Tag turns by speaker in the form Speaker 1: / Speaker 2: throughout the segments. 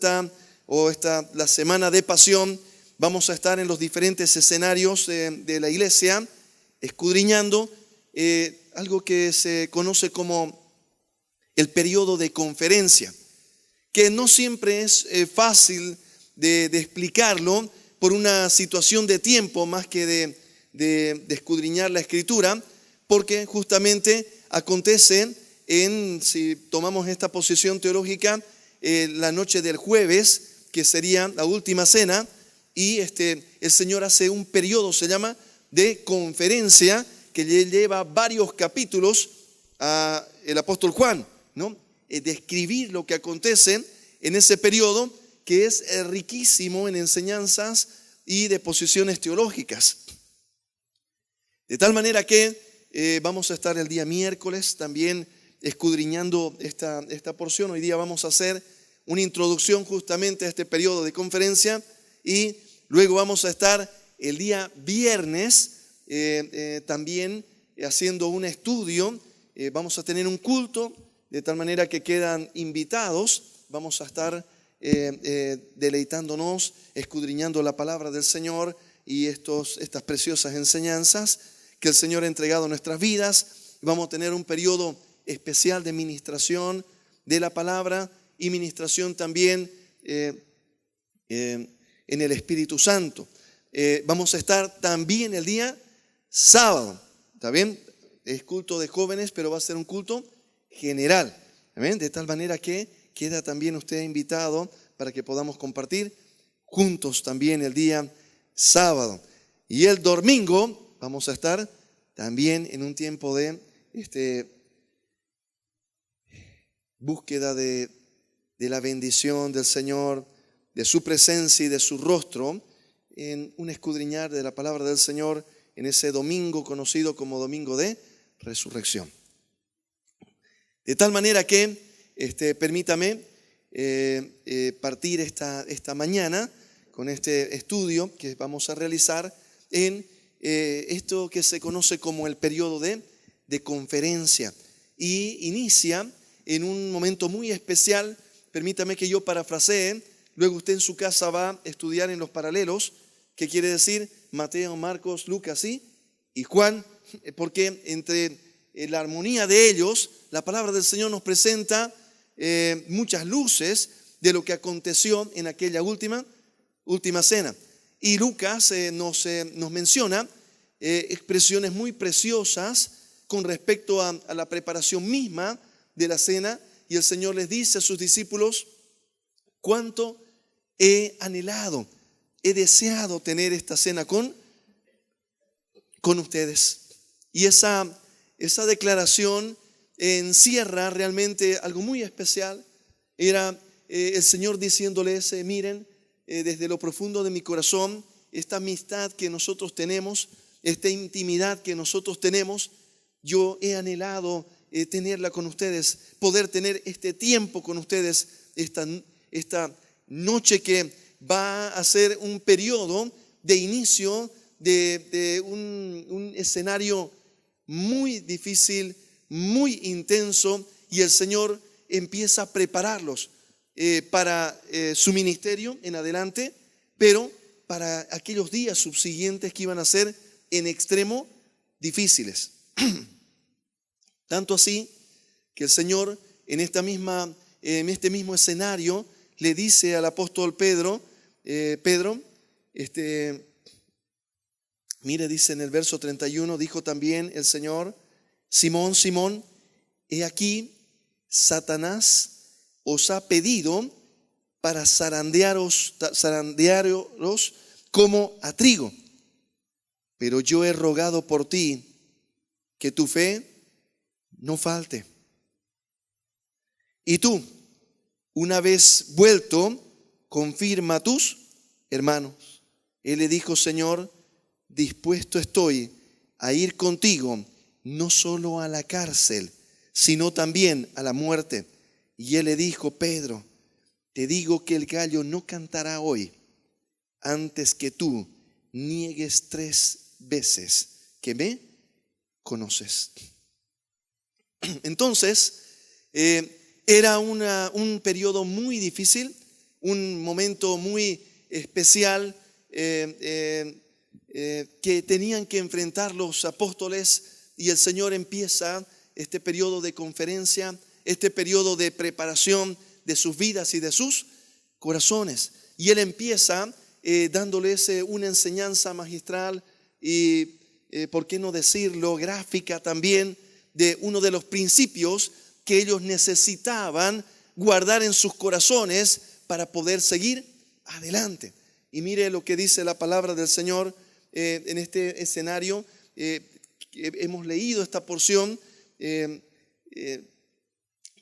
Speaker 1: la semana de pasión, vamos a estar en los diferentes escenarios de la iglesia, escudriñando algo que se conoce como el periodo de conferencia, que no siempre es fácil de explicarlo por una situación de tiempo más que de escudriñar la Escritura, porque justamente acontece si tomamos esta posición teológica, la noche del jueves, que sería la última cena, y el Señor hace un periodo, se llama, de conferencia, que lleva varios capítulos a el apóstol Juan, ¿no? Describir lo que acontece en ese periodo, que es riquísimo en enseñanzas y de posiciones teológicas. De tal manera que vamos a estar el día miércoles también escudriñando esta porción. Hoy día vamos a hacer una introducción justamente a este periodo de conferencia y luego vamos a estar el día viernes también haciendo un estudio. Vamos a tener un culto, de tal manera que quedan invitados. Vamos a estar deleitándonos, escudriñando la palabra del Señor y estas preciosas enseñanzas que el Señor ha entregado a nuestras vidas. Vamos a tener un periodo especial de ministración de la palabra y ministración también en el Espíritu Santo. Vamos a estar también el día sábado, ¿está bien? Es culto de jóvenes, pero va a ser un culto general, ¿está? De tal manera que queda también usted invitado para que podamos compartir juntos también el día sábado. Y el domingo vamos a estar también en un tiempo de búsqueda de la bendición del Señor, de su presencia y de su rostro, en un escudriñar de la palabra del Señor en ese domingo conocido como Domingo de Resurrección. De tal manera que permítame partir esta mañana con este estudio que vamos a realizar en esto que se conoce como el periodo de conferencia, y inicia en un momento muy especial. Permítame que yo parafrasee, luego usted en su casa va a estudiar en los paralelos, que quiere decir Mateo, Marcos, Lucas y Juan, porque entre la armonía de ellos, la palabra del Señor nos presenta muchas luces de lo que aconteció en aquella última cena. Y Lucas nos menciona expresiones muy preciosas con respecto a la preparación misma de la cena, y el Señor les dice a sus discípulos: cuánto he anhelado, he deseado tener esta cena con ustedes. Y esa declaración encierra realmente algo muy especial. Era el Señor diciéndoles: miren, desde lo profundo de mi corazón, esta amistad que nosotros tenemos, esta intimidad que nosotros tenemos, yo he anhelado tenerla con ustedes, poder tener este tiempo con ustedes, esta noche que va a ser un periodo de inicio de un escenario muy difícil, muy intenso, y el Señor empieza a prepararlos para su ministerio en adelante, pero para aquellos días subsiguientes que iban a ser en extremo difíciles. Tanto así que el Señor en este mismo escenario le dice al apóstol Pedro, mire, dice en el verso 31, dijo también el Señor: Simón, Simón, he aquí Satanás os ha pedido para zarandearos como a trigo, pero yo he rogado por ti que tu fe no falte. Y tú, una vez vuelto, confirma a tus hermanos. Él le dijo: Señor, dispuesto estoy a ir contigo, no solo a la cárcel, sino también a la muerte. Y él le dijo: Pedro, te digo que el gallo no cantará hoy antes que tú niegues 3 veces que me conoces. Entonces, era un periodo muy difícil. un momento muy especial que tenían que enfrentar los apóstoles, y el Señor empieza este periodo de conferencia, este periodo de preparación de sus vidas y de sus corazones. Y Él empieza dándoles una enseñanza magistral y, ¿por qué no decirlo?, gráfica también, de uno de los principios que ellos necesitaban guardar en sus corazones para poder seguir adelante. Y mire lo que dice la palabra del Señor en este escenario. Hemos leído esta porción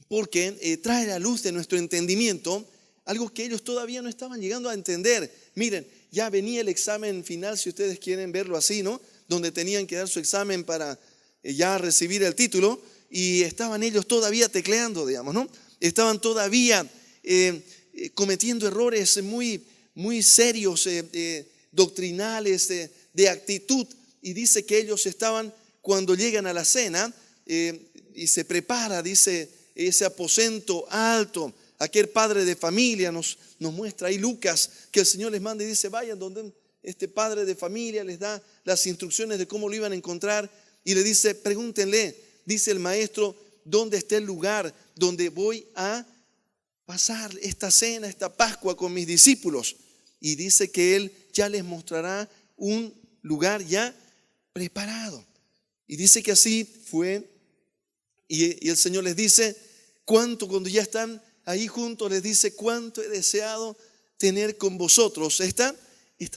Speaker 1: porque trae a la luz de nuestro entendimiento algo que ellos todavía no estaban llegando a entender. Miren, ya venía el examen final, si ustedes quieren verlo así, ¿no? Donde tenían que dar su examen para ya recibir el título, y estaban ellos todavía tecleando, digamos, ¿no? Estaban todavía cometiendo errores muy, muy serios, doctrinales, de actitud. Y dice que ellos estaban, cuando llegan a la cena y se prepara, dice, ese aposento alto. Aquel padre de familia nos muestra ahí Lucas, que el Señor les manda y dice: vayan donde este padre de familia, les da las instrucciones de cómo lo iban a encontrar, y le dice: pregúntenle, dice el maestro, ¿dónde está el lugar donde voy a pasar esta cena, esta Pascua con mis discípulos? Y dice que Él ya les mostrará un lugar ya preparado. Y dice que así fue. Y el Señor les dice cuánto, cuando ya están ahí juntos, les dice: cuánto he deseado tener con vosotros esta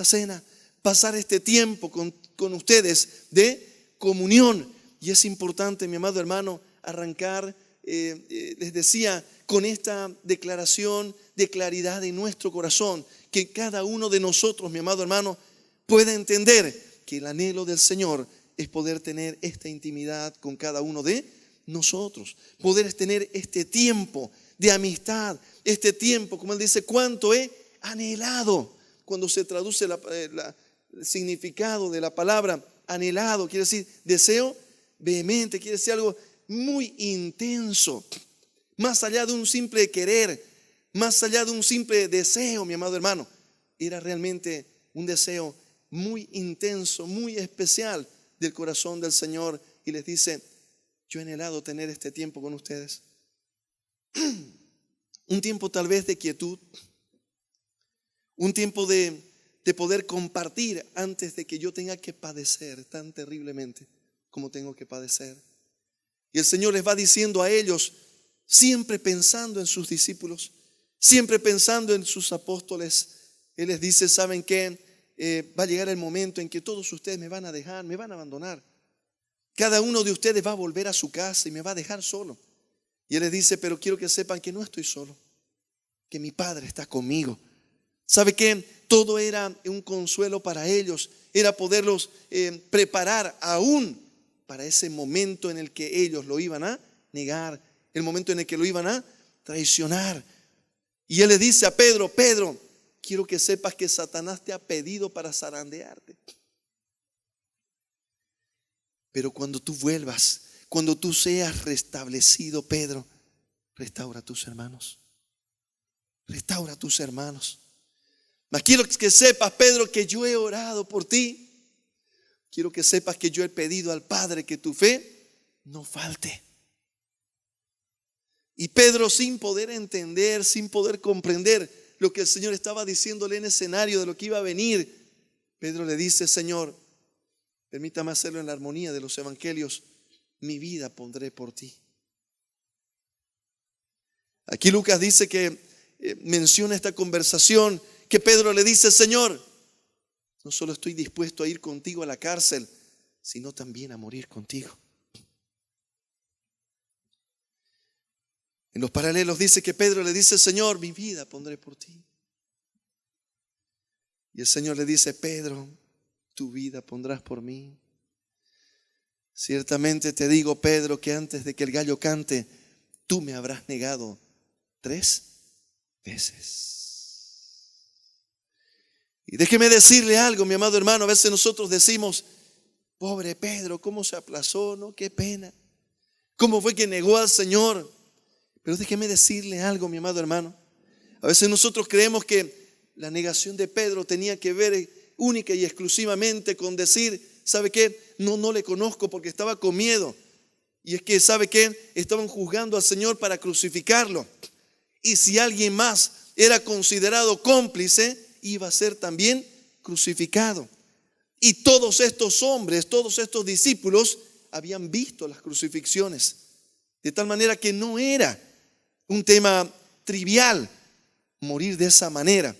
Speaker 1: cena, pasar este tiempo con ustedes de comunión. Y es importante, mi amado hermano, arrancar, les decía, con esta declaración de claridad en nuestro corazón, que cada uno de nosotros, mi amado hermano, pueda entender que el anhelo del Señor es poder tener esta intimidad con cada uno de nosotros, poder tener este tiempo de amistad, este tiempo, como Él dice, cuánto he anhelado. Cuando se traduce el significado de la palabra anhelado, quiere decir deseo vehemente, quiere decir algo muy intenso, más allá de un simple querer, más allá de un simple deseo, mi amado hermano. Era realmente un deseo muy intenso, muy especial del corazón del Señor, y les dice: yo he anhelado tener este tiempo con ustedes. Un tiempo tal vez de quietud, un tiempo de poder compartir antes de que yo tenga que padecer tan terriblemente como tengo que padecer. Y el Señor les va diciendo a ellos, siempre pensando en sus discípulos, siempre pensando en sus apóstoles. Él les dice: ¿saben qué? Va a llegar el momento en que todos ustedes me van a dejar, me van a abandonar. Cada uno de ustedes va a volver a su casa y me va a dejar solo. Y Él les dice: pero quiero que sepan que no estoy solo, que mi Padre está conmigo. ¿Sabe qué? Todo era un consuelo para ellos, era poderlos preparar aún para ese momento en el que ellos lo iban a negar, el momento en el que lo iban a traicionar. Y Él le dice a Pedro: Pedro, quiero que sepas que Satanás te ha pedido para zarandearte. Pero cuando tú vuelvas, cuando tú seas restablecido, Pedro, restaura a tus hermanos. Restaura a tus hermanos. Mas quiero que sepas, Pedro, que yo he orado por ti. Quiero que sepas que yo he pedido al Padre que tu fe no falte. Y Pedro, sin poder entender, sin poder comprender lo que el Señor estaba diciéndole en el escenario de lo que iba a venir, Pedro le dice: Señor, permítame hacerlo en la armonía de los evangelios, mi vida pondré por ti. Aquí Lucas dice que menciona esta conversación, que Pedro le dice: Señor, no solo estoy dispuesto a ir contigo a la cárcel, sino también a morir contigo. En los paralelos dice que Pedro le dice: Señor, mi vida pondré por ti. Y el Señor le dice: Pedro, tu vida pondrás por mí. Ciertamente te digo, Pedro, que antes de que el gallo cante, tú me habrás negado 3 veces. Y déjeme decirle algo, mi amado hermano. A veces nosotros decimos: pobre Pedro, cómo se aplazó, ¿no? Qué pena. ¿Cómo fue que negó al Señor? Pero déjeme decirle algo, mi amado hermano. A veces nosotros creemos que la negación de Pedro tenía que ver única y exclusivamente con decir, ¿sabe qué? No le conozco porque estaba con miedo. Y es que, ¿sabe qué? Estaban juzgando al Señor para crucificarlo. Y si alguien más era considerado cómplice, iba a ser también crucificado. Y todos estos hombres, todos estos discípulos habían visto las crucifixiones. De tal manera que no era un tema trivial morir de esa manera.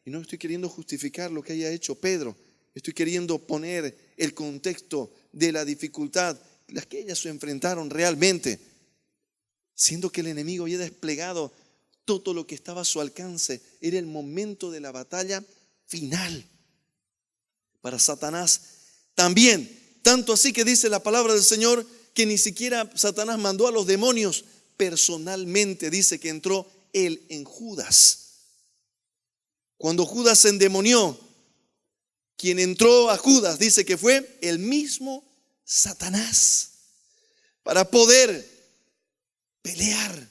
Speaker 1: Y no estoy queriendo justificar lo que haya hecho Pedro. Estoy queriendo poner el contexto de la dificultad, las que ellas se enfrentaron realmente, siendo que el enemigo había desplegado todo lo que estaba a su alcance. Era el momento de la batalla final para Satanás. También, tanto así que dice la palabra del Señor que ni siquiera Satanás mandó a los demonios. Personalmente dice que entró él en Judas. Cuando Judas se endemonió, quien entró a Judas dice que fue el mismo Satanás para poder pelear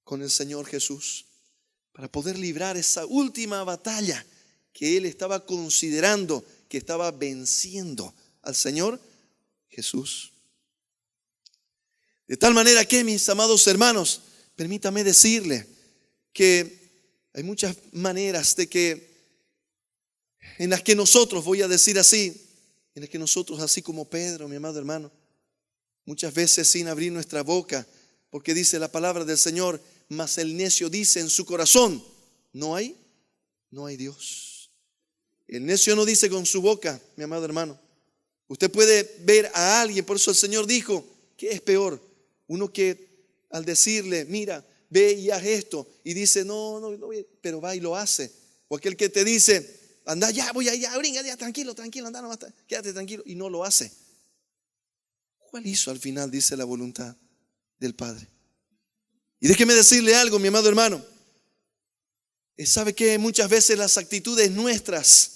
Speaker 1: con el Señor Jesús, para poder librar esa última batalla que él estaba considerando que estaba venciendo al Señor Jesús. De tal manera que, mis amados hermanos, permítame decirle que hay muchas maneras en las que nosotros, voy a decir así, en las que nosotros, así como Pedro, mi amado hermano, muchas veces sin abrir nuestra boca, porque dice la palabra del Señor, mas el necio dice en su corazón, no hay Dios. El necio no dice con su boca, mi amado hermano. Usted puede ver a alguien, por eso el Señor dijo, ¿qué es peor? Uno que al decirle, mira, ve y haz esto, y dice, no, pero va y lo hace. O aquel que te dice, anda ya, voy allá, brinca ya, tranquilo, anda, no, quédate tranquilo, y no lo hace. ¿Cuál hizo al final? Dice la voluntad del Padre. Y déjeme decirle algo, mi amado hermano. ¿Sabe qué? Muchas veces las actitudes nuestras,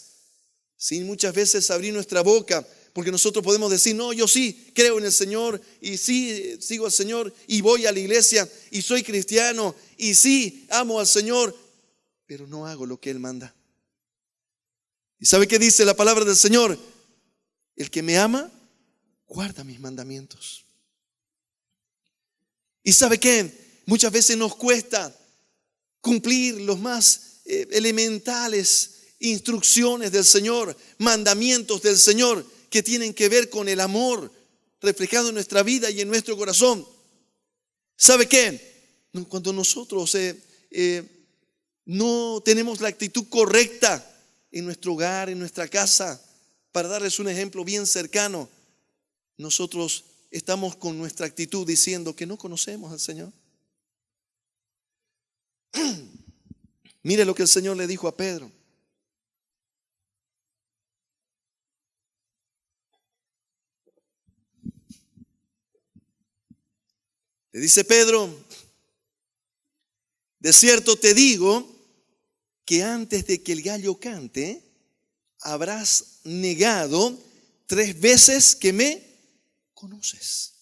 Speaker 1: sin muchas veces abrir nuestra boca, porque nosotros podemos decir, no, yo sí creo en el Señor, y sí sigo al Señor, y voy a la iglesia, y soy cristiano, y sí amo al Señor, pero no hago lo que Él manda. ¿Y sabe qué dice la palabra del Señor? El que me ama, guarda mis mandamientos. ¿Y sabe qué? Muchas veces nos cuesta cumplir los más elementales instrucciones del Señor, mandamientos del Señor que tienen que ver con el amor reflejado en nuestra vida y en nuestro corazón. ¿Sabe qué? Cuando nosotros no tenemos la actitud correcta en nuestro hogar, en nuestra casa, para darles un ejemplo bien cercano, nosotros estamos con nuestra actitud diciendo que no conocemos al Señor. Mire lo que el Señor le dijo a Pedro. Le dice Pedro, de cierto te digo que antes de que el gallo cante, habrás negado 3 veces que me conoces.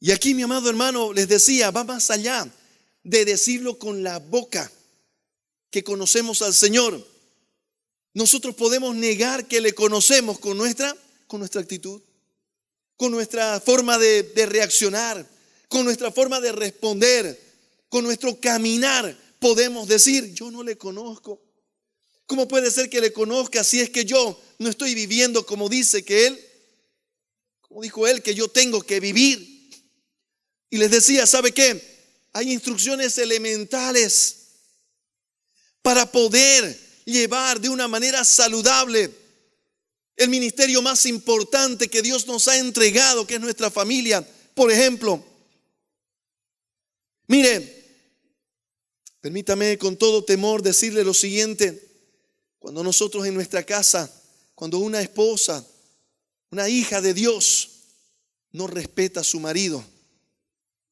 Speaker 1: Y aquí, mi amado hermano, les decía, va más allá de decirlo con la boca que conocemos al Señor. Nosotros podemos negar que le conocemos con nuestra actitud, con nuestra forma de reaccionar, con nuestra forma de responder, con nuestro caminar. Podemos decir, yo no le conozco. ¿Cómo puede ser que le conozca si es que yo no estoy viviendo como dice que Él, como dijo Él, que yo tengo que vivir? Y les decía, ¿sabe qué? Hay instrucciones elementales para poder llevar de una manera saludable el ministerio más importante que Dios nos ha entregado, que es nuestra familia. Por ejemplo, mire, permítame con todo temor decirle lo siguiente. Cuando nosotros en nuestra casa, cuando una esposa, una hija de Dios no respeta a su marido,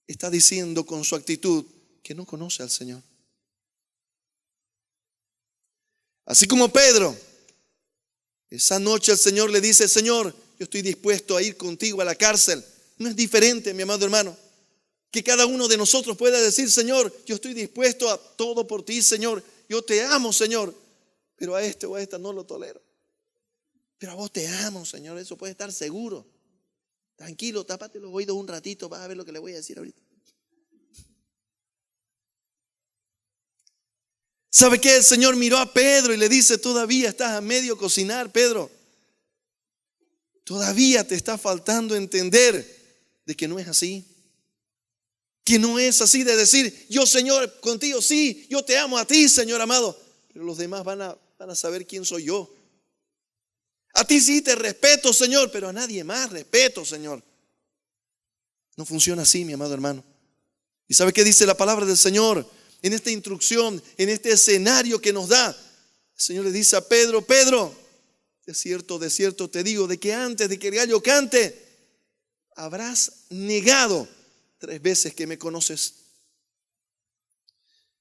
Speaker 1: está diciendo con su actitud que no conoce al Señor. Así como Pedro, esa noche el Señor le dice, Señor, yo estoy dispuesto a ir contigo a la cárcel. No es diferente, mi amado hermano. Que cada uno de nosotros pueda decir, Señor, yo estoy dispuesto a todo por ti, Señor. Yo te amo, Señor. Pero a este o a esta no lo tolero. Pero a vos te amo, Señor. Eso puede estar seguro. Tranquilo, tápate los oídos un ratito. Vas a ver lo que le voy a decir ahorita. ¿Sabe qué? El Señor miró a Pedro y le dice, todavía estás a medio cocinar, Pedro. Todavía te está faltando entender de que no es así. Que no es así de decir, yo, Señor, contigo sí, yo te amo a ti, Señor amado. Pero los demás van a saber quién soy yo. A ti sí te respeto, Señor, pero a nadie más respeto, Señor. No funciona así, mi amado hermano. ¿Y sabe qué dice la palabra del Señor? En esta instrucción, en este escenario que nos da, el Señor le dice a Pedro, Pedro, de cierto te digo, de que antes de que el gallo cante, habrás negado 3 veces que me conoces.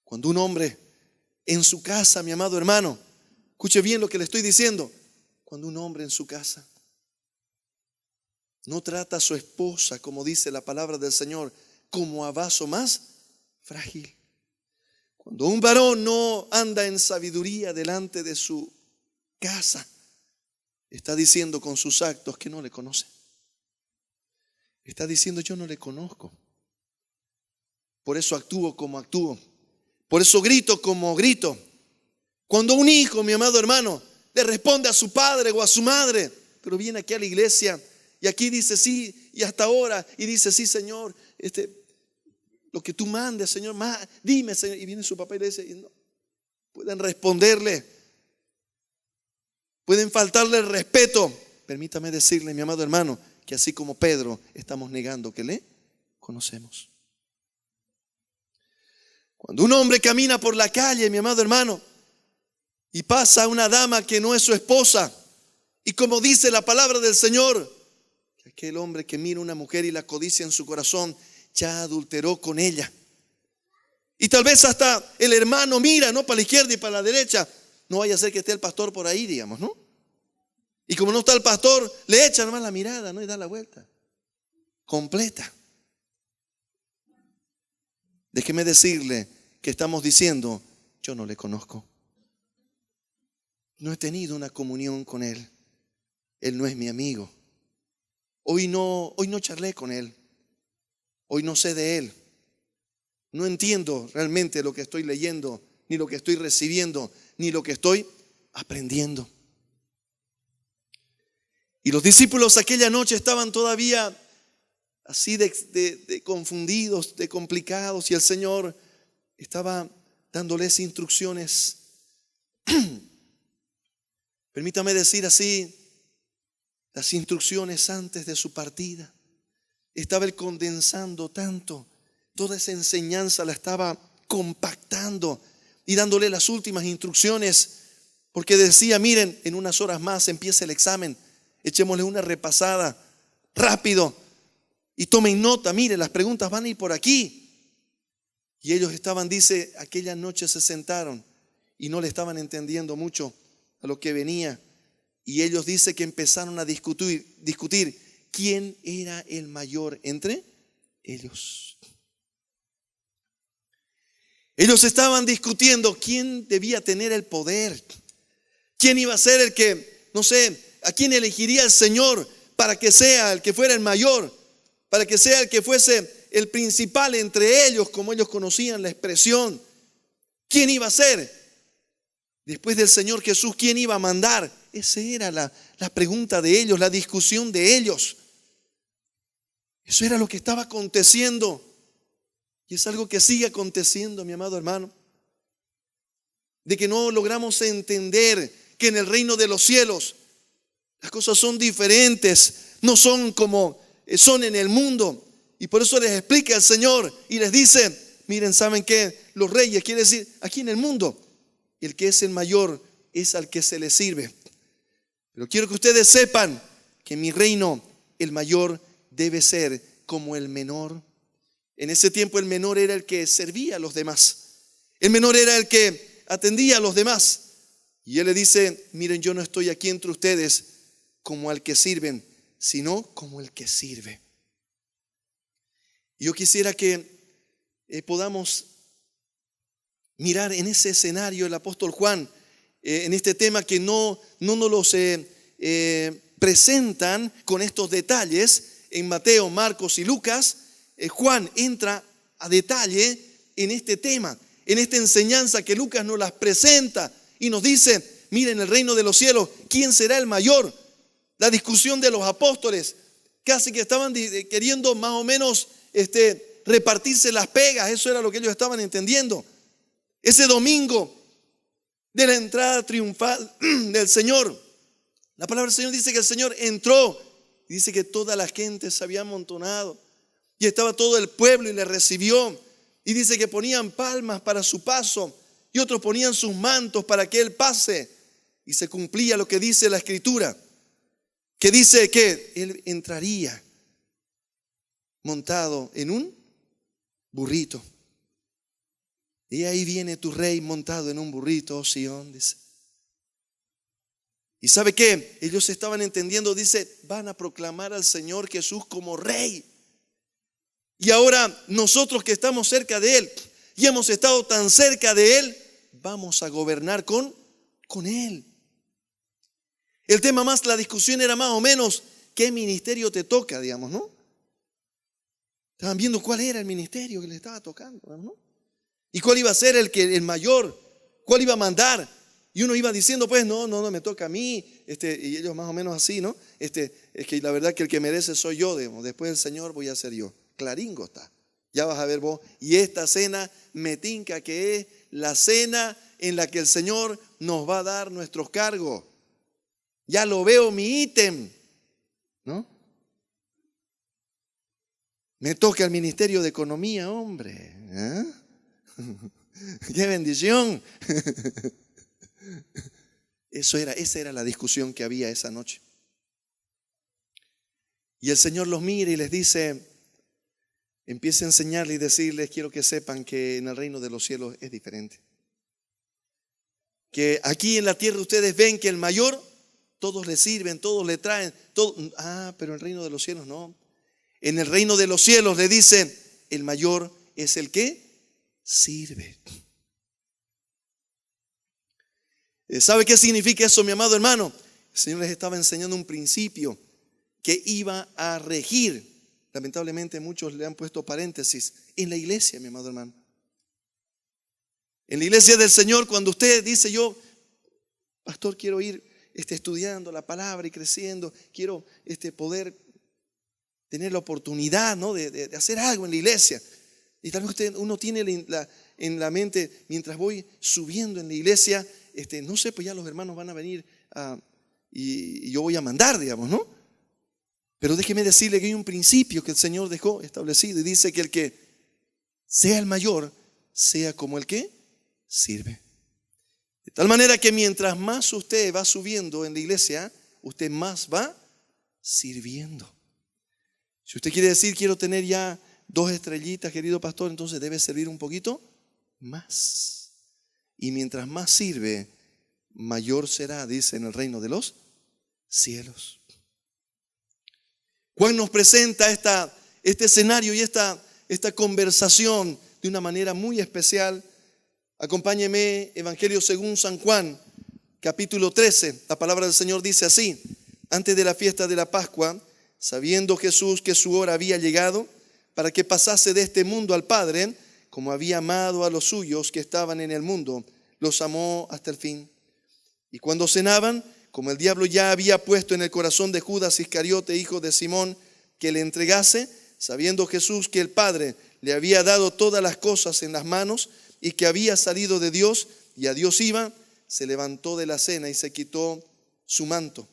Speaker 1: Cuando un hombre en su casa, mi amado hermano, escuche bien lo que le estoy diciendo, cuando un hombre en su casa no trata a su esposa, como dice la palabra del Señor, como a vaso más frágil. Cuando un varón no anda en sabiduría delante de su casa, está diciendo con sus actos que no le conoce. Está diciendo, yo no le conozco. Por eso actúo como actúo. Por eso grito como grito. Cuando un hijo, mi amado hermano, le responde a su padre o a su madre, pero viene aquí a la iglesia y aquí dice sí, y hasta ahora, y dice sí, Señor, lo que tú mandes, Señor, dime, Señor. Y viene su papá y le dice, y no, pueden responderle, pueden faltarle el respeto. Permítame decirle, mi amado hermano, que así como Pedro, estamos negando que le conocemos. Cuando un hombre camina por la calle, mi amado hermano, y pasa una dama que no es su esposa, y como dice la palabra del Señor, que aquel hombre que mira a una mujer y la codicia en su corazón, ya adulteró con ella. Y tal vez hasta el hermano mira, no para la izquierda y para la derecha, no vaya a ser que esté el pastor por ahí, digamos, ¿no? Y como no está el pastor, le echa nomás la mirada, ¿no? Y da la vuelta completa. Déjeme decirle que estamos diciendo, yo no le conozco. No he tenido una comunión con él. Él no es mi amigo. Hoy no charlé con él. Hoy no sé de él. No entiendo realmente lo que estoy leyendo, ni lo que estoy recibiendo, ni lo que estoy aprendiendo. Y los discípulos aquella noche estaban todavía así de confundidos, de complicados, y el Señor estaba dándoles instrucciones. Permítame decir así, las instrucciones antes de su partida. Estaba él condensando tanto, toda esa enseñanza la estaba compactando y dándole las últimas instrucciones, porque decía, miren, en unas horas más empieza el examen, echémosle una repasada rápido y tomen nota, miren, las preguntas van a ir por aquí. Y ellos estaban, dice, aquella noche se sentaron y no le estaban entendiendo mucho a lo que venía. Y ellos, dice, que empezaron a discutir quién era el mayor entre ellos. Ellos estaban discutiendo quién debía tener el poder, quién iba a ser el que, no sé, a quién elegiría el Señor para que sea el que fuera el mayor, para que sea el que fuese el principal entre ellos, como ellos conocían la expresión. ¿Quién iba a ser? Después del Señor Jesús, ¿quién iba a mandar? Esa era la pregunta de ellos, la discusión de ellos. Eso era lo que estaba aconteciendo. Y es algo que sigue aconteciendo, mi amado hermano. De que no logramos entender que en el reino de los cielos las cosas son diferentes, no son como son en el mundo. Y por eso les explica el Señor y les dice, miren, ¿saben qué? Los reyes, quiere decir, aquí en el mundo, el que es el mayor es al que se le sirve. Pero quiero que ustedes sepan que en mi reino el mayor debe ser como el menor. En ese tiempo el menor era el que servía a los demás. El menor era el que atendía a los demás. Y él le dice, miren, yo no estoy aquí entre ustedes como al que sirven, sino como el que sirve. Yo quisiera que podamos mirar en ese escenario el apóstol Juan, en este tema que no nos los presentan con estos detalles en Mateo, Marcos y Lucas. Juan entra a detalle en este tema, en esta enseñanza que Lucas nos las presenta y nos dice: miren, el reino de los cielos, ¿quién será el mayor? La discusión de los apóstoles, casi que estaban queriendo más o menos repartirse las pegas. Eso era lo que ellos estaban entendiendo. Ese domingo de la entrada triunfal del Señor, la palabra del Señor dice que el Señor entró. Dice que toda la gente se había amontonado y estaba todo el pueblo y le recibió. Y dice que ponían palmas para su paso y otros ponían sus mantos para que Él pase. Y se cumplía lo que dice la Escritura, que dice que Él entraría montado en un burrito. Y ahí viene tu rey montado en un burrito, oh Sión, dice. ¿Y sabe qué? Ellos estaban entendiendo, dice, van a proclamar al Señor Jesús como rey. Y ahora nosotros que estamos cerca de Él y hemos estado tan cerca de Él, vamos a gobernar con Él. El tema más, la discusión era más o menos qué ministerio te toca, digamos, ¿no? Estaban viendo cuál era el ministerio que le estaba tocando, ¿no? Y cuál iba a ser el mayor, cuál iba a mandar. Y uno iba diciendo, pues no, me toca a mí. Y ellos más o menos así, ¿no? Es que la verdad que el que merece soy yo, digamos. Después del Señor voy a ser yo. Claringo está. Ya vas a ver vos. Y esta cena me tinca que es la cena en la que el Señor nos va a dar nuestros cargos. Ya lo veo mi ítem, ¿no? Me toca el Ministerio de Economía, hombre. ¡Qué bendición! Esa era la discusión que había esa noche. Y el Señor los mira y les dice, empieza a enseñarles y decirles: quiero que sepan que en el reino de los cielos es diferente. Que aquí en la tierra ustedes ven que el mayor, todos le sirven, todos le traen, todo. Pero en el reino de los cielos no. En el reino de los cielos le dice, el mayor es el que sirve. ¿Sabe qué significa eso, mi amado hermano? El Señor les estaba enseñando un principio que iba a regir. Lamentablemente muchos le han puesto paréntesis. En la iglesia, mi amado hermano. En la iglesia del Señor, cuando usted dice, yo, pastor, quiero ir estudiando la palabra y creciendo, quiero poder tener la oportunidad, ¿no? de hacer algo en la iglesia. Y tal vez uno tiene en la mente, mientras voy subiendo en la iglesia, no sé, pues ya los hermanos van a venir y yo voy a mandar, digamos, ¿no? Pero déjeme decirle que hay un principio que el Señor dejó establecido y dice que el que sea el mayor, sea como el que sirve. De tal manera que mientras más usted va subiendo en la iglesia, usted más va sirviendo. Si usted quiere decir, quiero tener ya 2 estrellitas, querido pastor, entonces debe servir un poquito más. Y mientras más sirve, mayor será, dice, en el reino de los cielos. Juan nos presenta este escenario y esta conversación de una manera muy especial. Acompáñeme, Evangelio según San Juan, capítulo 13. La palabra del Señor dice así: antes de la fiesta de la Pascua, sabiendo Jesús que su hora había llegado para que pasase de este mundo al Padre, como había amado a los suyos que estaban en el mundo, los amó hasta el fin. Y cuando cenaban, como el diablo ya había puesto en el corazón de Judas Iscariote, hijo de Simón, que le entregase, sabiendo Jesús que el Padre le había dado todas las cosas en las manos y que había salido de Dios y a Dios iba, se levantó de la cena y se quitó su manto.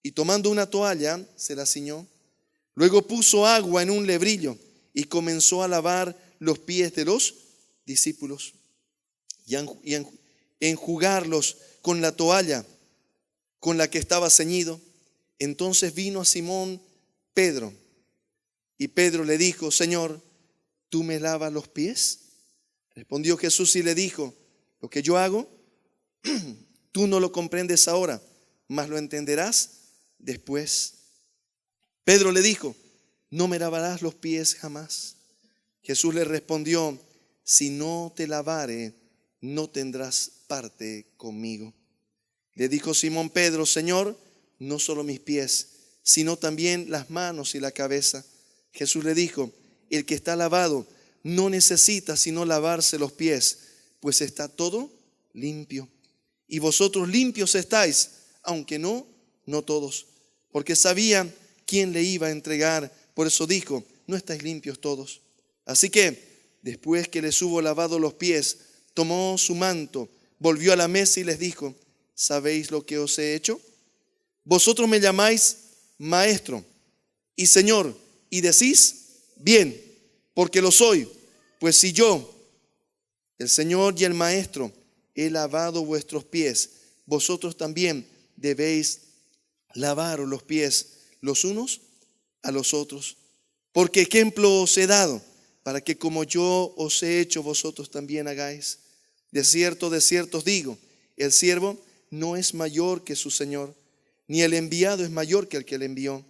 Speaker 1: Y tomando una toalla, se la ciñó. Luego puso agua en un lebrillo y comenzó a lavar los pies de los discípulos y a enjugarlos con la toalla con la que estaba ceñido. Entonces vino a Simón Pedro y Pedro le dijo: Señor, ¿tú me lavas los pies? Respondió Jesús y le dijo: lo que yo hago, tú no lo comprendes ahora, mas lo entenderás después. Pedro le dijo: no me lavarás los pies jamás. Jesús le respondió: si no te lavare, no tendrás parte conmigo. Le dijo Simón Pedro: Señor, no solo mis pies, sino también las manos y la cabeza. Jesús le dijo: el que está lavado no necesita sino lavarse los pies, pues está todo limpio. Y vosotros limpios estáis, aunque no todos. Porque sabía quién le iba a entregar, por eso dijo: no estáis limpios todos. Así que, después que les hubo lavado los pies, tomó su manto, volvió a la mesa y les dijo: ¿sabéis lo que os he hecho? Vosotros me llamáis Maestro y Señor, y decís: bien, porque lo soy. Pues si yo, el Señor y el Maestro, he lavado vuestros pies, vosotros también debéis lavaros los pies los unos a los otros. Porque ejemplo os he dado, para que como yo os he hecho, vosotros también hagáis. De cierto os digo, el siervo no es mayor que su Señor, ni el enviado es mayor que el que le envió.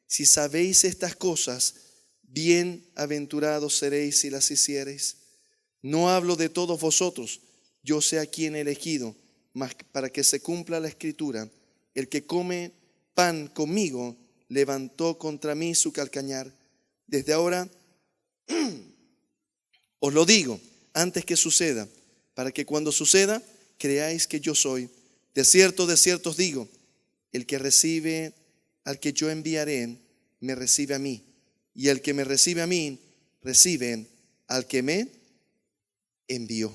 Speaker 1: Si sabéis estas cosas, bienaventurados seréis si las hiciereis. No hablo de todos vosotros, yo sé a quién he elegido, mas para que se cumpla la Escritura: el que come pan conmigo levantó contra mí su calcañar. Desde ahora os lo digo antes que suceda, para que cuando suceda creáis que yo soy. De cierto os digo, el que recibe al que yo enviaré, me recibe a mí. Y el que me recibe a mí, recibe al que me envió.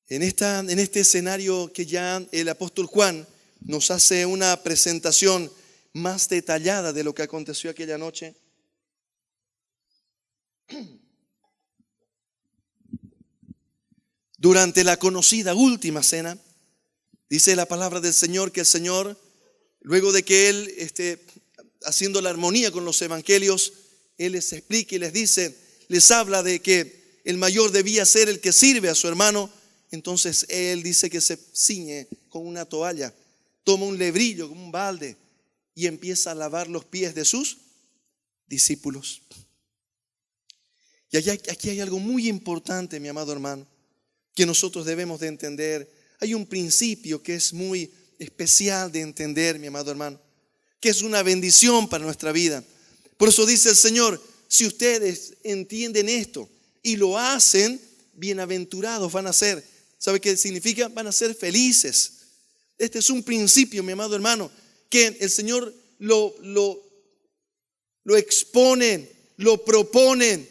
Speaker 1: En este escenario que ya el apóstol Juan nos hace una presentación más detallada de lo que aconteció aquella noche. Durante la conocida última cena, dice la palabra del Señor que el Señor, luego de que Él haciendo la armonía con los evangelios, Él les explica y les dice, les habla de que el mayor debía ser el que sirve a su hermano. Entonces Él dice que se ciñe con una toalla, toma un lebrillo, como un balde, y empieza a lavar los pies de sus discípulos. Y aquí hay algo muy importante, mi amado hermano, que nosotros debemos de entender. Hay un principio que es muy especial de entender, mi amado hermano, que es una bendición para nuestra vida. Por eso dice el Señor: si ustedes entienden esto y lo hacen, bienaventurados van a ser. ¿Sabe qué significa? Van a ser felices. Este es un principio, mi amado hermano, que el Señor lo expone, lo propone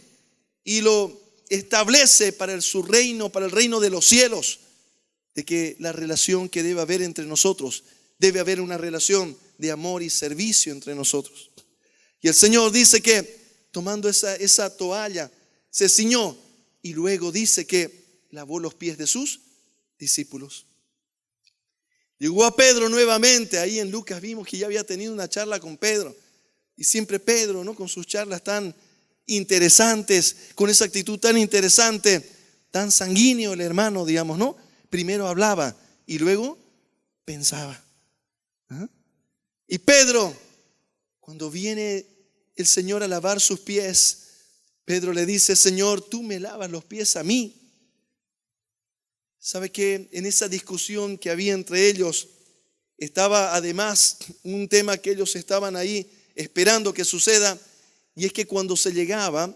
Speaker 1: y lo establece para su reino, para el reino de los cielos, de que la relación que debe haber entre nosotros, debe haber una relación de amor y servicio entre nosotros. Y el Señor dice que tomando esa toalla, se ciñó y luego dice que lavó los pies de sus discípulos. Llegó a Pedro nuevamente. Ahí en Lucas vimos que ya había tenido una charla con Pedro. Y siempre Pedro, ¿no?, con sus charlas tan interesantes, con esa actitud tan interesante, tan sanguíneo el hermano, digamos, ¿no? Primero hablaba y luego pensaba. ¿Ah? Y Pedro, cuando viene el Señor a lavar sus pies, Pedro le dice: Señor, tú me lavas los pies a mí. ¿Sabe qué? En esa discusión que había entre ellos estaba además un tema que ellos estaban ahí esperando que suceda, y es que cuando se llegaba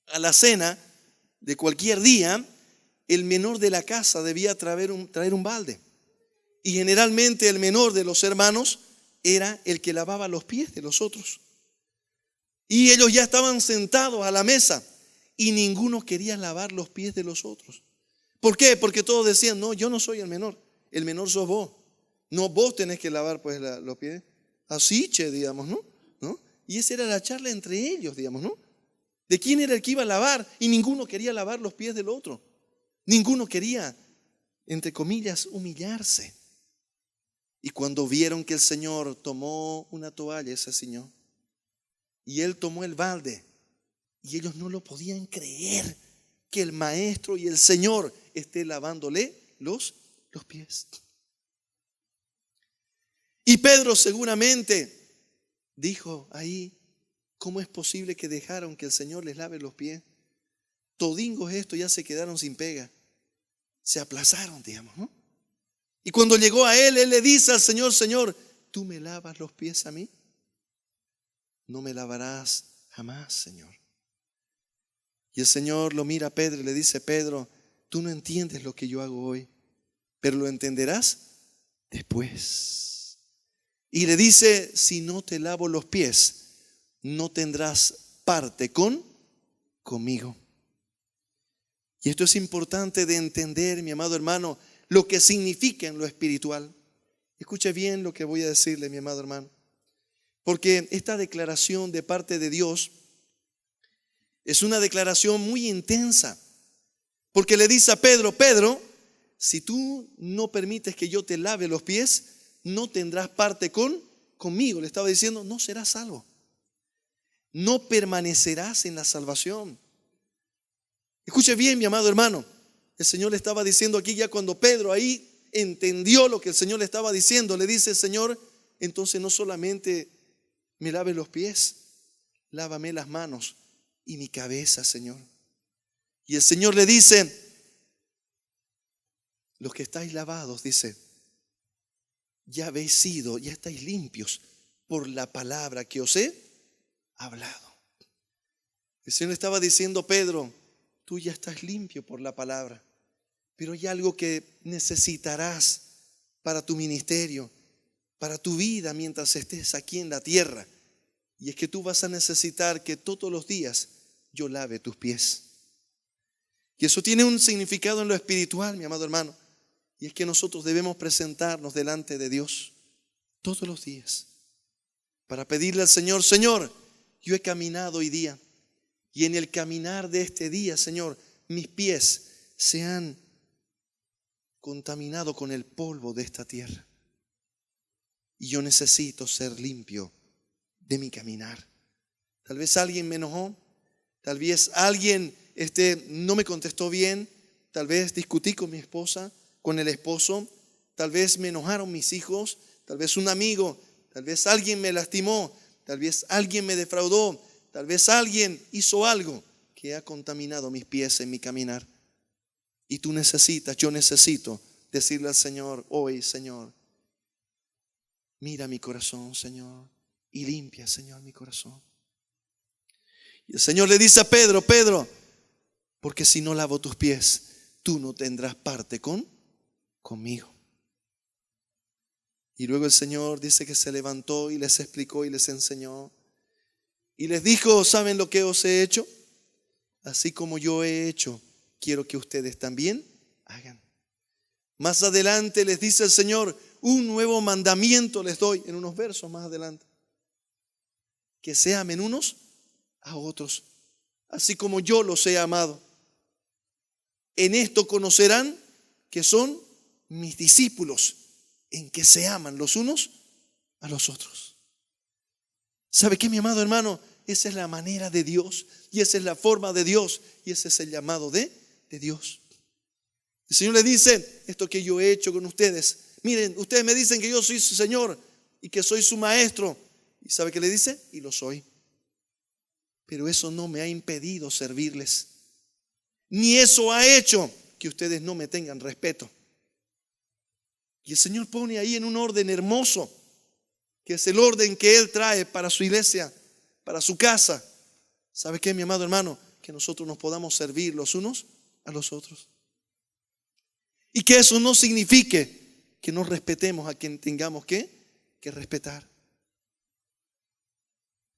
Speaker 1: a la cena de cualquier día, el menor de la casa debía traer un balde. Y generalmente el menor de los hermanos era el que lavaba los pies de los otros. Y ellos ya estaban sentados a la mesa y ninguno quería lavar los pies de los otros. ¿Por qué? Porque todos decían: no, yo no soy el menor sos vos. No, vos tenés que lavar pues los pies. Así, digamos, ¿no? Y esa era la charla entre ellos, digamos, ¿no? De quién era el que iba a lavar, y ninguno quería lavar los pies del otro. Ninguno quería, entre comillas, humillarse. Y cuando vieron que el Señor tomó una toalla, se ciñó, y Él tomó el balde, y ellos no lo podían creer, que el Maestro y el Señor esté lavándole los pies. Y Pedro seguramente dijo ahí, ¿cómo es posible que dejaron que el Señor les lave los pies? Todingos esto ya se quedaron sin pega. Se aplazaron, digamos, ¿no? Y cuando llegó a él le dice al Señor, Señor, ¿tú me lavas los pies a mí? No me lavarás jamás, Señor. Y el Señor lo mira a Pedro y le dice, Pedro, tú no entiendes lo que yo hago hoy, pero lo entenderás después. Y le dice, si no te lavo los pies, no tendrás parte conmigo. Y esto es importante de entender, mi amado hermano, lo que significa en lo espiritual. Escuche bien lo que voy a decirle, mi amado hermano. Porque esta declaración de parte de Dios es una declaración muy intensa. Porque le dice a Pedro, Pedro, si tú no permites que yo te lave los pies, no tendrás parte conmigo. Le estaba diciendo, no serás salvo. No permanecerás en la salvación. Escuche bien, mi amado hermano. El Señor le estaba diciendo aquí ya cuando Pedro ahí entendió lo que el Señor le estaba diciendo. Le dice, Señor, entonces no solamente me lave los pies, lávame las manos y mi cabeza, Señor. Y el Señor le dice, los que estáis lavados, dice, ya habéis sido, ya estáis limpios por la palabra que os he hablado. El Señor estaba diciendo, Pedro, tú ya estás limpio por la palabra, pero hay algo que necesitarás para tu ministerio, para tu vida mientras estés aquí en la tierra. Y es que tú vas a necesitar que todos los días yo lave tus pies. Y eso tiene un significado en lo espiritual, mi amado hermano. Y es que nosotros debemos presentarnos delante de Dios todos los días para pedirle al Señor, Señor, yo he caminado hoy día y en el caminar de este día, Señor, mis pies se han contaminado con el polvo de esta tierra. Y yo necesito ser limpio de mi caminar. Tal vez alguien me enojó, tal vez alguien no me contestó bien, tal vez discutí con mi esposa, con el esposo, tal vez me enojaron mis hijos, tal vez un amigo, tal vez alguien me lastimó, tal vez alguien me defraudó, tal vez alguien hizo algo que ha contaminado mis pies en mi caminar. Y tú necesitas, yo necesito decirle al Señor hoy, Señor, mira mi corazón, Señor, y limpia, Señor, mi corazón. Y el Señor le dice a Pedro, Pedro, porque si no lavo tus pies, tú no tendrás parte conmigo. Y luego el Señor dice que se levantó y les explicó y les enseñó. Y les dijo, ¿saben lo que os he hecho? Así como yo he hecho, quiero que ustedes también hagan. Más adelante les dice el Señor, un nuevo mandamiento les doy, en unos versos más adelante. Que se amen unos a otros, así como yo los he amado. En esto conocerán que son mis discípulos, en que se aman los unos a los otros. ¿Sabe qué, mi amado hermano? Esa es la manera de Dios y esa es la forma de Dios y ese es el llamado de Dios. El Señor le dice, esto que yo he hecho con ustedes, miren, ustedes me dicen que yo soy su Señor y que soy su maestro. ¿Y sabe qué le dice? Y lo soy. Pero eso no me ha impedido servirles. Ni eso ha hecho que ustedes no me tengan respeto. Y el Señor pone ahí en un orden hermoso, que es el orden que Él trae para su iglesia, para su casa. ¿Sabe qué, mi amado hermano? Que nosotros nos podamos servir los unos a los otros. Y que eso no signifique que no respetemos a quien tengamos que respetar.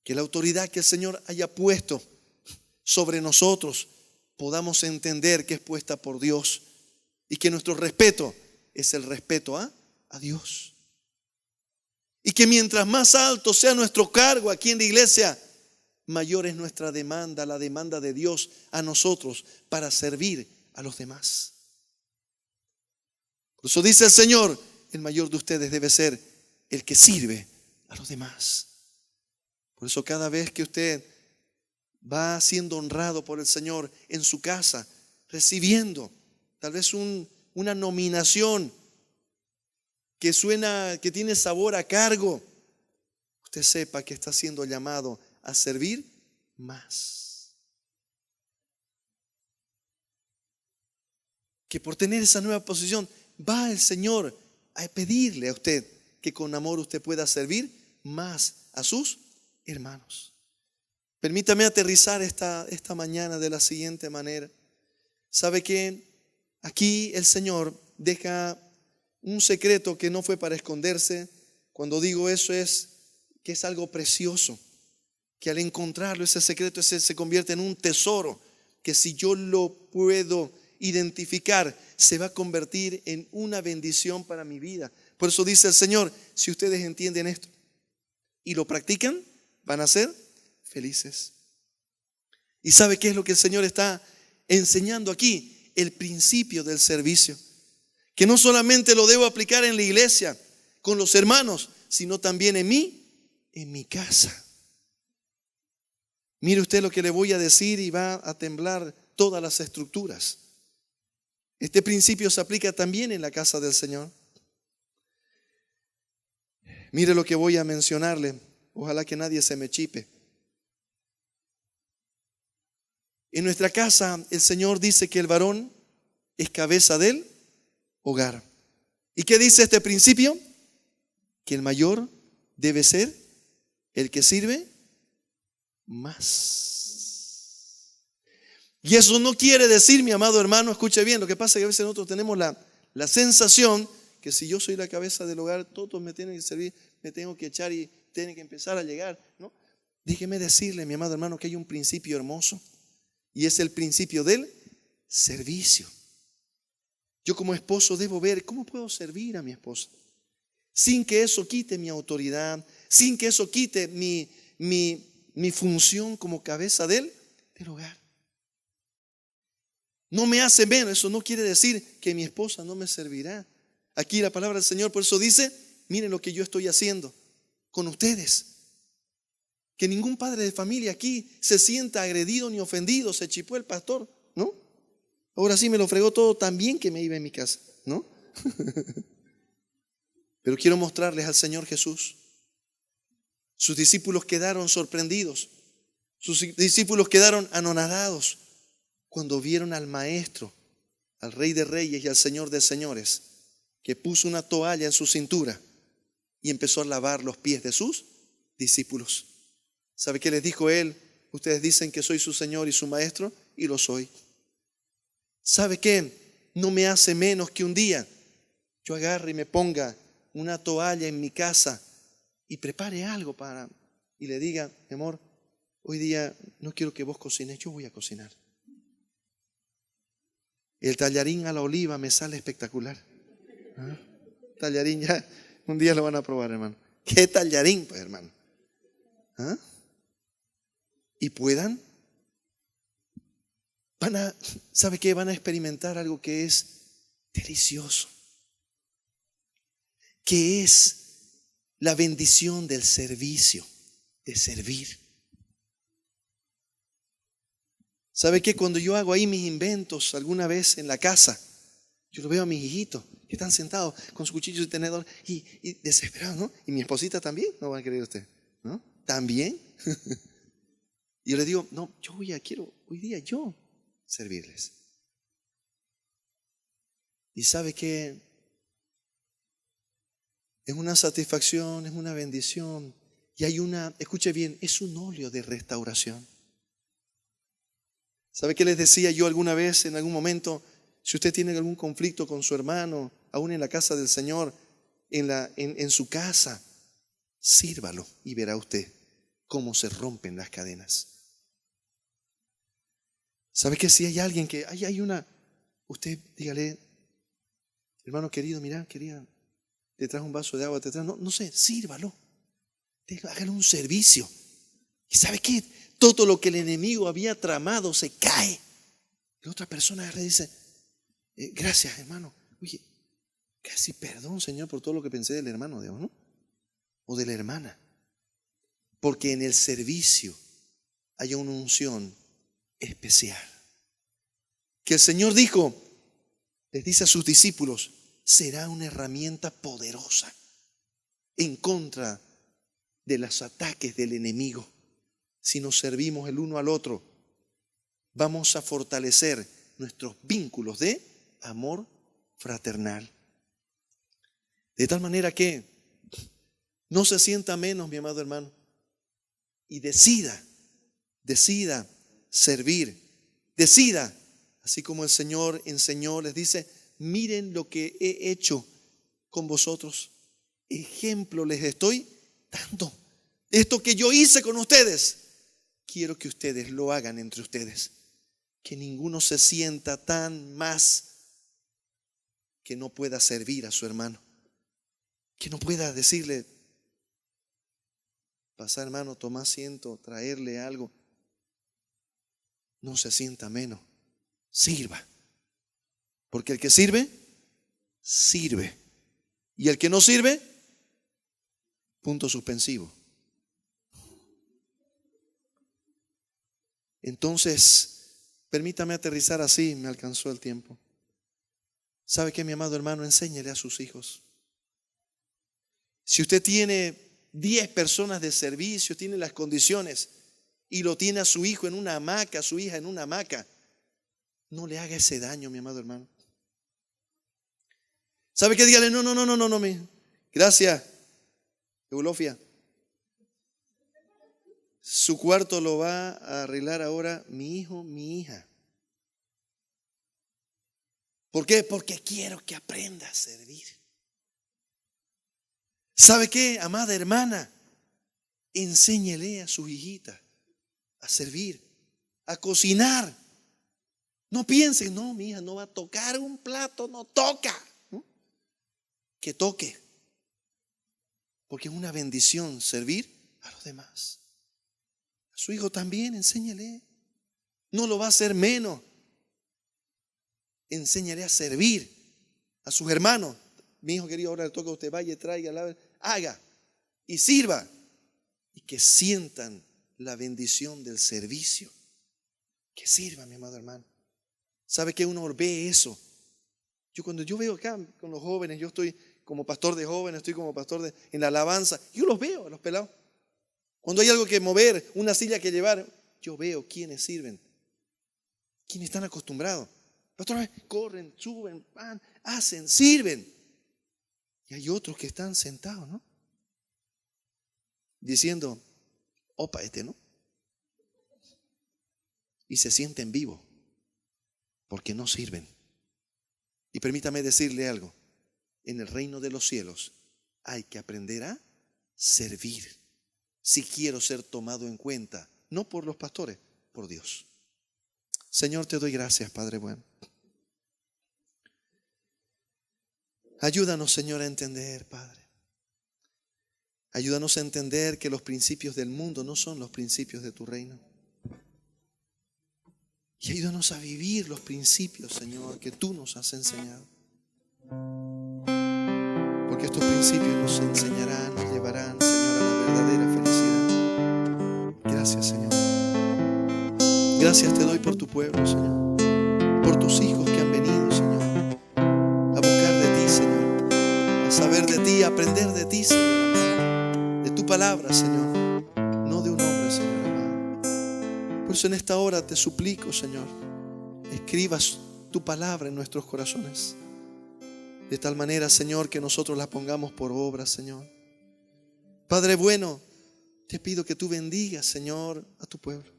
Speaker 1: Que la autoridad que el Señor haya puesto sobre nosotros podamos entender que es puesta por Dios y que nuestro respeto es el respeto a Dios. Y que mientras más alto sea nuestro cargo aquí en la iglesia, mayor es nuestra demanda, la demanda de Dios a nosotros para servir a los demás. Por eso dice el Señor, el mayor de ustedes debe ser el que sirve a los demás. Por eso cada vez que usted va siendo honrado por el Señor en su casa, recibiendo tal vez una nominación que suena, que tiene sabor a cargo, usted sepa que está siendo llamado a servir más. Que por tener esa nueva posición, va el Señor a pedirle a usted que con amor usted pueda servir más a sus hermanos. Permítame aterrizar esta mañana de la siguiente manera. ¿Sabe qué? Aquí el Señor deja un secreto que no fue para esconderse. Cuando digo eso es que es algo precioso, que al encontrarlo ese secreto se convierte en un tesoro, que si yo lo puedo identificar se va a convertir en una bendición para mi vida. Por eso dice el Señor, si ustedes entienden esto y lo practican, van a ser felices. ¿Y sabe qué es lo que el Señor está enseñando aquí? El principio del servicio, que no solamente lo debo aplicar en la iglesia, con los hermanos, sino también en mi casa. Mire usted lo que le voy a decir y va a temblar todas las estructuras. Este principio se aplica también en la casa del Señor. Mire lo que voy a mencionarle. Ojalá que nadie se me chipe. En nuestra casa el Señor dice que el varón es cabeza del hogar. ¿Y qué dice este principio? Que el mayor debe ser el que sirve más. Y eso no quiere decir, mi amado hermano, escuche bien, lo que pasa es que a veces nosotros tenemos la sensación que si yo soy la cabeza del hogar, todos me tienen que servir, me tengo que echar y tienen que empezar a llegar, ¿no? Déjeme decirle, mi amado hermano, que hay un principio hermoso y es el principio del servicio. Yo como esposo debo ver cómo puedo servir a mi esposa sin que eso quite mi autoridad, sin que eso quite mi función como cabeza del hogar. No me hace menos, eso no quiere decir que mi esposa no me servirá. Aquí la palabra del Señor por eso dice, miren lo que yo estoy haciendo con ustedes. Que ningún padre de familia aquí se sienta agredido ni ofendido, se chipó el pastor, ¿no? Ahora sí me lo fregó todo tan bien que me iba en mi casa, ¿no? Pero quiero mostrarles al Señor Jesús. Sus discípulos quedaron sorprendidos. Sus discípulos quedaron anonadados cuando vieron al Maestro, al Rey de Reyes y al Señor de Señores, que puso una toalla en su cintura y empezó a lavar los pies de sus discípulos. ¿Sabe qué les dijo él? Ustedes dicen que soy su Señor y su Maestro, y lo soy. ¿Sabe qué? No me hace menos que un día yo agarre y me ponga una toalla en mi casa y prepare algo y le diga, mi amor, hoy día no quiero que vos cocines, yo voy a cocinar. El tallarín a la oliva me sale espectacular. ¿Ah? Tallarín ya, un día lo van a probar, hermano. ¿Qué tallarín, pues, hermano? ¿Ah? Y puedan, ¿sabe qué? Van a experimentar algo que es delicioso, que es la bendición del servicio, de servir. ¿Sabe qué? Cuando yo hago ahí mis inventos alguna vez en la casa, yo lo veo a mis hijitos que están sentados con su cuchillo y tenedor y desesperados, ¿no? Y mi esposita también, no van a creer usted, ¿no? También. Y yo le digo, no, quiero hoy día yo servirles. Y sabe que es una satisfacción, es una bendición. Y hay escuche bien, es un óleo de restauración. ¿Sabe qué les decía yo alguna vez, en algún momento? Si usted tiene algún conflicto con su hermano, aún en la casa del Señor, en su casa, sírvalo y verá usted cómo se rompen las cadenas. ¿Sabe que si hay alguien que usted dígale, hermano querido, mira, te trajo un vaso de agua, no sé, sírvalo, hágale un servicio. ¿Y sabe qué? Todo lo que el enemigo había tramado se cae. Y otra persona le dice, gracias, hermano. Oye, casi perdón, Señor, por todo lo que pensé del hermano, ¿no? O de la hermana. Porque en el servicio hay una unción especial. Que el Señor les dice a sus discípulos, será una herramienta poderosa en contra de los ataques del enemigo. Si nos servimos el uno al otro, vamos a fortalecer nuestros vínculos de amor fraternal. De tal manera que no se sienta menos, mi amado hermano, y decida servir, decida, así como el Señor enseñó, les dice: miren lo que he hecho con vosotros, ejemplo les estoy dando. Esto que yo hice con ustedes, quiero que ustedes lo hagan entre ustedes. Que ninguno se sienta tan más que no pueda servir a su hermano, que no pueda decirle: pasa hermano, toma asiento, traerle algo. No se sienta menos, sirva. Porque el que sirve, sirve. Y el que no sirve, punto suspensivo. Entonces, permítame aterrizar así, me alcanzó el tiempo. ¿Sabe qué, mi amado hermano? Enséñele a sus hijos. Si usted tiene 10 personas de servicio, tiene las condiciones y lo tiene a su hijo en una hamaca, a su hija en una hamaca, no le haga ese daño, mi amado hermano. ¿Sabe qué? Dígale: no, gracias, Eulofia. Su cuarto lo va a arreglar ahora mi hijo, mi hija. ¿Por qué? Porque quiero que aprenda a servir. ¿Sabe qué, amada hermana? Enséñele a sus hijitas a servir, a cocinar. No piensen: no, mi hija no va a tocar un plato, no toca. ¿No? Que toque. Porque es una bendición servir a los demás. A su hijo también, enséñele. No lo va a hacer menos. Enséñale a servir a sus hermanos. Mi hijo querido, ahora le toca a usted, vaya, traiga, haga y sirva. Y que sientan la bendición del servicio. Que sirva, mi amado hermano. ¿Sabe que uno ve eso? Cuando yo veo acá con los jóvenes, yo estoy como pastor de jóvenes, estoy como pastor en la alabanza, yo los veo a los pelados. Cuando hay algo que mover, una silla que llevar, yo veo quiénes sirven, quiénes están acostumbrados. Otras veces corren, suben, van, hacen, sirven. Y hay otros que están sentados, ¿no? Diciendo: opa, ¿no? Y se sienten vivos porque no sirven. Y permítame decirle algo: en el reino de los cielos hay que aprender a servir. Si quiero ser tomado en cuenta, no por los pastores, por Dios. Señor, te doy gracias, Padre bueno. Ayúdanos, Señor, a entender, Padre. Ayúdanos a entender que los principios del mundo no son los principios de tu reino. Y ayúdanos a vivir los principios, Señor, que tú nos has enseñado. Porque estos principios nos enseñarán, nos llevarán, Señor, a la verdadera felicidad. Gracias, Señor. Gracias te doy por tu pueblo, Señor. Por tus hijos que han venido, Señor, a buscar de ti, Señor. A saber de ti, a aprender de ti, Señor. De tu palabra, Señor. No de un hombre, Señor amado. Por eso en esta hora te suplico, Señor, escribas tu palabra en nuestros corazones. De tal manera, Señor, que nosotros la pongamos por obra, Señor. Padre bueno, te pido que tú bendigas, Señor, a tu pueblo.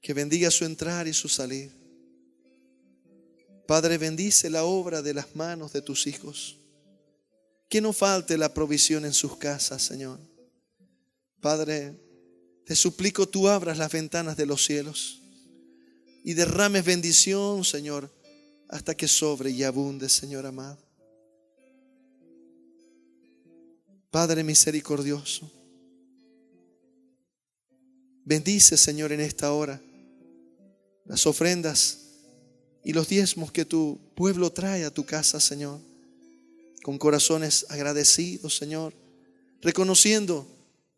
Speaker 1: Que bendiga su entrar y su salir. Padre, bendice la obra de las manos de tus hijos. Que no falte la provisión en sus casas, Señor. Padre, te suplico tú abras las ventanas de los cielos y derrames bendición, Señor, hasta que sobre y abunde, Señor amado. Padre misericordioso, bendice, Señor, en esta hora las ofrendas y los diezmos que tu pueblo trae a tu casa, Señor, con corazones agradecidos, Señor, reconociendo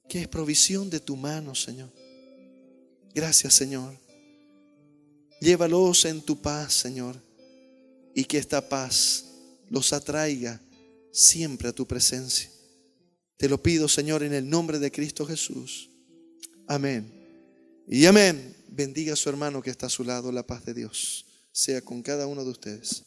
Speaker 1: que es provisión de tu mano, Señor. Gracias, Señor. Llévalos en tu paz, Señor, y que esta paz los atraiga siempre a tu presencia. Te lo pido, Señor, en el nombre de Cristo Jesús. Amén y amén. Bendiga a su hermano que está a su lado. La paz de Dios sea con cada uno de ustedes.